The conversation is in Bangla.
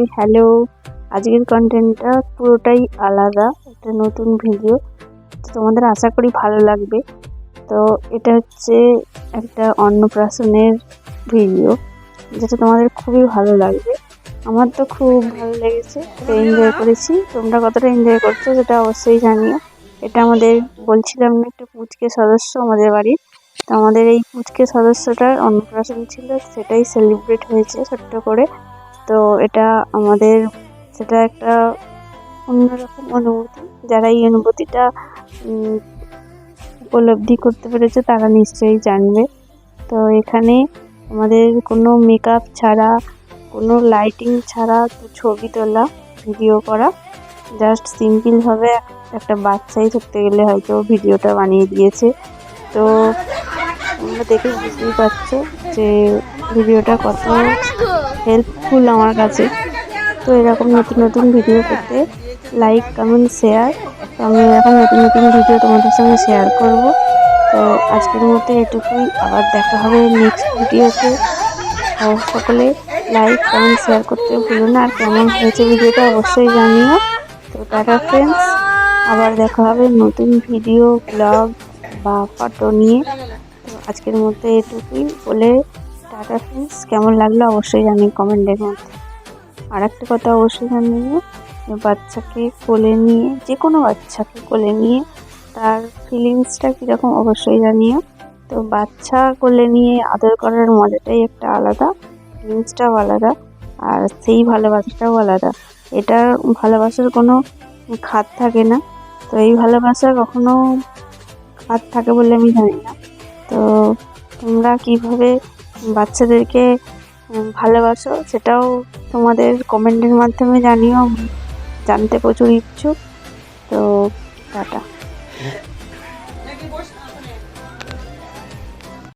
Hi hello. আজকের কন্টেন্টটা পুরোটাই আলাদা, একটা নতুন ভিডিও। তো তোমাদের আশা করি ভালো লাগবে। তো এটা হচ্ছে একটা অন্নপ্রাশনের ভিডিও, যেটা তোমাদের খুবই ভালো লাগবে। আমার তো খুব ভালো লেগেছে, এনজয় করেছি। তোমরা কতটা এনজয় করছো সেটা অবশ্যই জানিও। এটা আমাদের বলছিলাম না, একটা পুচকে সদস্য আমাদের বাড়ির। তো আমাদের এই পুচকে সদস্যটার অন্নপ্রাশন ছিল, সেটাই সেলিব্রেট হয়েছে ছোট্ট করে। তো এটা আমাদের সেটা একটা অন্যরকম অনুভূতি। যারা এই অনুভূতিটা উপলব্ধি করতে পেরেছে তারা নিশ্চয়ই জানবে। তো এখানে আমাদের কোনো মেকআপ ছাড়া, কোনো লাইটিং ছাড়া ছবি তোলা, ভিডিও করা, জাস্ট সিম্পলভাবে একটা বাচ্চাই ধরতে গেলে হয়তো ভিডিওটা বানিয়ে দিয়েছে। তো তোমরা দেখে বুঝতেই পারছো যে ভিডিওটা কত হেল্পফুল আমার কাছে। তো এরকম নতুন নতুন ভিডিও পেতে লাইক, কমেন্ট, শেয়ার। তো আমি এরকম নতুন নতুন ভিডিও তোমাদের সঙ্গে শেয়ার করব। তো আজকের মতো এটুকুই, আবার দেখা হবে নেক্সট ভিডিওতে। আর সকলে লাইক, কমেন্ট, শেয়ার করতে ভুলো না। আর কেমন হয়েছে ভিডিওটা অবশ্যই জানিও। তো টাটা ফ্রেন্ডস, আবার দেখা হবে নতুন ভিডিও, ব্লগ বা ফটো নিয়ে। তো আজকের মধ্যে এটুকুই বলে টাটা ফ্রেন্ডস। কেমন লাগলো অবশ্যই জানি কমেন্টের মধ্যে। আর একটা কথা অবশ্যই জানিও, বাচ্চাকে কোলে নিয়ে, যে কোনো বাচ্চাকে কোলে নিয়ে তার ফিলিংসটা কীরকম অবশ্যই জানিও। তো বাচ্চা কোলে নিয়ে আদর করার মজাটাই একটা আলাদা, ফিলিংসটাও আলাদা, আর সেই ভালোবাসাটাও আলাদা। এটার ভালোবাসার কোনো খাত থাকে না। তো এই ভালোবাসা কখনো খাত থাকে বলে আমি জানি না। তো তোমরা কিভাবে বাচ্চাদেরকে ভালোবাসো সেটাও তোমাদের কমেন্টের মাধ্যমে জানিও। আমি জানতে প্রচুর ইচ্ছুক। তো টাটা।